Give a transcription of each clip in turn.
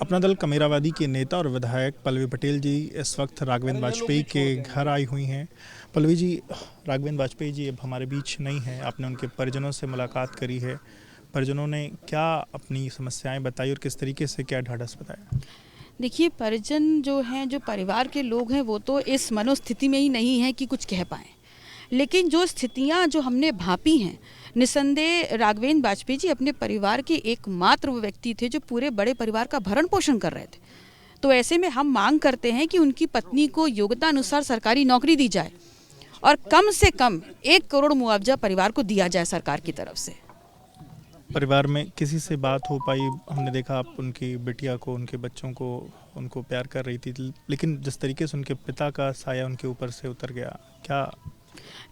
अपना दल कमेरावादी के नेता और विधायक पल्लवी पटेल जी इस वक्त राघवेंद्र वाजपेयी के घर आई हुई हैं। पल्लवी जी, राघवेंद्र वाजपेयी जी अब हमारे बीच नहीं हैं। आपने उनके परिजनों से मुलाकात करी है। परिजनों ने क्या अपनी समस्याएं बताई और किस तरीके से क्या ढाढ़स बताया? देखिए, परिजन जो हैं, जो परिवार के लोग हैं, वो तो इस मनोस्थिति में ही नहीं है कि कुछ कह पाएँ। लेकिन जो स्थितियां जो हमने भांपी हैं, निसंदेह राघवेंद्र वाजपेयी जी अपने परिवार के एकमात्र वो व्यक्ति थे जो पूरे बड़े परिवार का भरण पोषण कर रहे थे। तो ऐसे में हम मांग करते हैं कि उनकी पत्नी को योग्यता अनुसार सरकारी नौकरी दी जाए और कम से कम 1 करोड़ मुआवजा परिवार को दिया जाए सरकार की तरफ से। परिवार में किसी से बात हो पाई? हमने देखा आप उनकी बिटिया को, उनके बच्चों को, उनको प्यार कर रही थी, लेकिन जिस तरीके से उनके पिता का साया उनके ऊपर से उतर गया, क्या?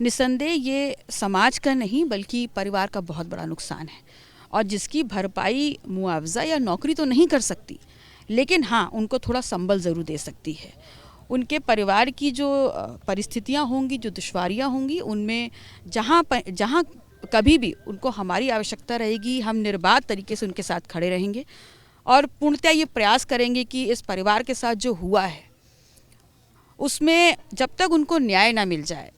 निसंदेह ये समाज का नहीं बल्कि परिवार का बहुत बड़ा नुकसान है और जिसकी भरपाई मुआवजा या नौकरी तो नहीं कर सकती, लेकिन हाँ, उनको थोड़ा संबल ज़रूर दे सकती है। उनके परिवार की जो परिस्थितियाँ होंगी, जो दुश्वारियाँ होंगी, उनमें जहाँ कभी भी उनको हमारी आवश्यकता रहेगी, हम निर्बाध तरीके से उनके साथ खड़े रहेंगे और पूर्णतः ये प्रयास करेंगे कि इस परिवार के साथ जो हुआ है उसमें जब तक उनको न्याय ना मिल जाए,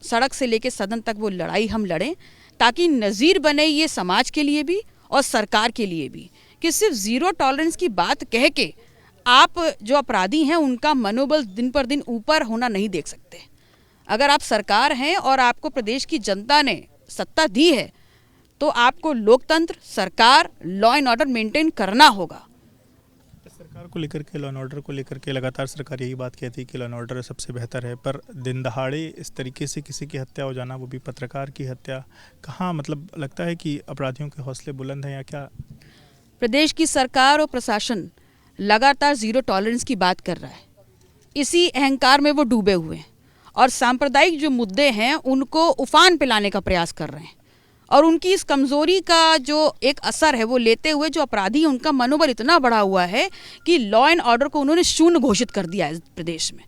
सड़क से लेकर सदन तक वो लड़ाई हम लड़ें, ताकि नज़ीर बने ये समाज के लिए भी और सरकार के लिए भी कि सिर्फ ज़ीरो टॉलरेंस की बात कह के आप जो अपराधी हैं उनका मनोबल दिन पर दिन ऊपर होना नहीं देख सकते। अगर आप सरकार हैं और आपको प्रदेश की जनता ने सत्ता दी है तो आपको लोकतंत्र, सरकार, लॉ एंड ऑर्डर मेंटेन करना होगा। सरकार को लेकर के, लॉ एंड ऑर्डर को लेकर के लगातार सरकार यही बात कहती है कि लॉ एंड ऑर्डर सबसे बेहतर है, पर दिन दहाड़े इस तरीके से किसी की हत्या हो जाना, वो भी पत्रकार की हत्या, कहाँ मतलब लगता है कि अपराधियों के हौसले बुलंद हैं या क्या? प्रदेश की सरकार और प्रशासन लगातार ज़ीरो टॉलरेंस की बात कर रहा है। इसी अहंकार में वो डूबे हुए हैं और सांप्रदायिक जो मुद्दे हैं उनको उफान पिलाने का प्रयास कर रहे हैं और उनकी इस कमज़ोरी का जो एक असर है वो लेते हुए जो अपराधी हैं उनका मनोबल इतना बढ़ा हुआ है कि लॉ एंड ऑर्डर को उन्होंने शून्य घोषित कर दिया है प्रदेश में।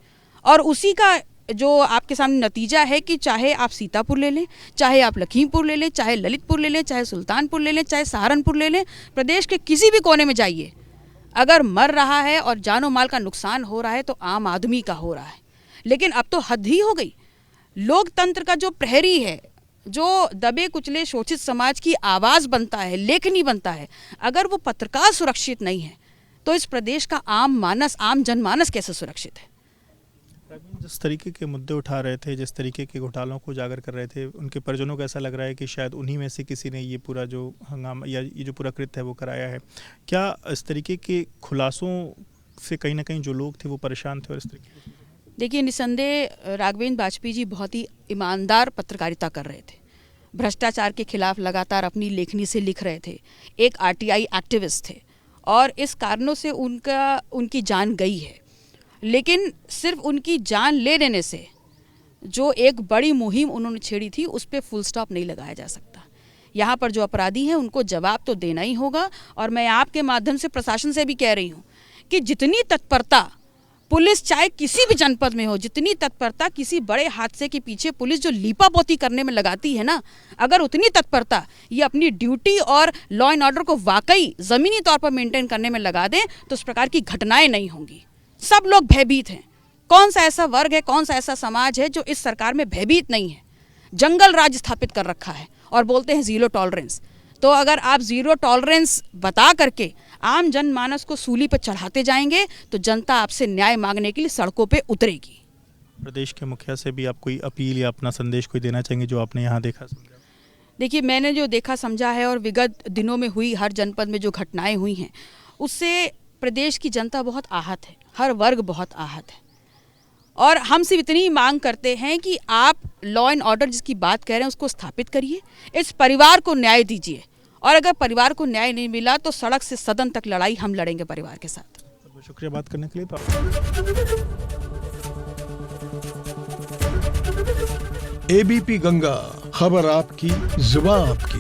और उसी का जो आपके सामने नतीजा है कि चाहे आप सीतापुर ले लें, चाहे आप लखीमपुर ले लें, चाहे ललितपुर ले लें, चाहे सुल्तानपुर ले लें, चाहे सहारनपुर ले लें, प्रदेश के किसी भी कोने में जाइए, अगर मर रहा है और जानो माल का नुकसान हो रहा है तो आम आदमी का हो रहा है। लेकिन अब तो हद ही हो गई। लोकतंत्र का जो प्रहरी है, जो दबे कुचले शोषित समाज की आवाज़ बनता है, लेखनी बनता है, अगर वो पत्रकार सुरक्षित नहीं है तो इस प्रदेश का आम जनमानस कैसे सुरक्षित है? जिस तरीके के मुद्दे उठा रहे थे, जिस तरीके के घोटालों को उजागर कर रहे थे, उनके परिजनों को ऐसा लग रहा है कि शायद उन्हीं में से किसी ने ये पूरा जो हंगामा या ये जो पूरा कृत्य है वो कराया है। क्या इस तरीके के खुलासों से कहीं ना कहीं जो लोग थे वो परेशान थे? और इस तरीके देखिए, निसंदेह राघवेंद्र वाजपेयी जी बहुत ही ईमानदार पत्रकारिता कर रहे थे, भ्रष्टाचार के खिलाफ लगातार अपनी लेखनी से लिख रहे थे, एक आरटीआई एक्टिविस्ट थे और इस कारणों से उनकी जान गई है। लेकिन सिर्फ उनकी जान ले लेने से जो एक बड़ी मुहिम उन्होंने छेड़ी थी उस पर फुल स्टॉप नहीं लगाया जा सकता। यहाँ पर जो अपराधी हैं उनको जवाब तो देना ही होगा और मैं आपके माध्यम से प्रशासन से भी कह रही हूँ कि जितनी तत्परता पुलिस चाहे किसी भी जनपद में हो, जितनी तत्परता किसी बड़े हादसे के पीछे पुलिस जो लीपापोती करने में लगाती है ना, अगर उतनी तत्परता ये अपनी ड्यूटी और लॉ एंड ऑर्डर को वाकई ज़मीनी तौर पर मेंटेन करने में लगा दें तो इस प्रकार की घटनाएं नहीं होंगी। सब लोग भयभीत हैं। कौन सा ऐसा वर्ग है, कौन सा ऐसा समाज है जो इस सरकार में भयभीत नहीं है? जंगल राज स्थापित कर रखा है और बोलते हैं ज़ीरो टॉलरेंस। तो अगर आप ज़ीरो टॉलरेंस बता करके आम जनमानस को सूली पर चढ़ाते जाएंगे तो जनता आपसे न्याय मांगने के लिए सड़कों पे उतरेगी। प्रदेश के मुखिया से भी आप कोई अपील या अपना संदेश कोई देना चाहेंगे जो आपने यहाँ देखा समझा? देखिए, मैंने जो देखा समझा है और विगत दिनों में हुई हर जनपद में जो घटनाएं हुई हैं उससे प्रदेश की जनता बहुत आहत है, हर वर्ग बहुत आहत है और हम सिर्फ इतनी ही मांग करते हैं कि आप लॉ एंड ऑर्डर जिसकी बात कह रहे हैं उसको स्थापित करिए, इस परिवार को न्याय दीजिए और अगर परिवार को न्याय नहीं मिला तो सड़क से सदन तक लड़ाई हम लड़ेंगे परिवार के साथ। बहुत शुक्रिया बात करने के लिए। एबीपी गंगा, खबर आपकी, जुबान आपकी।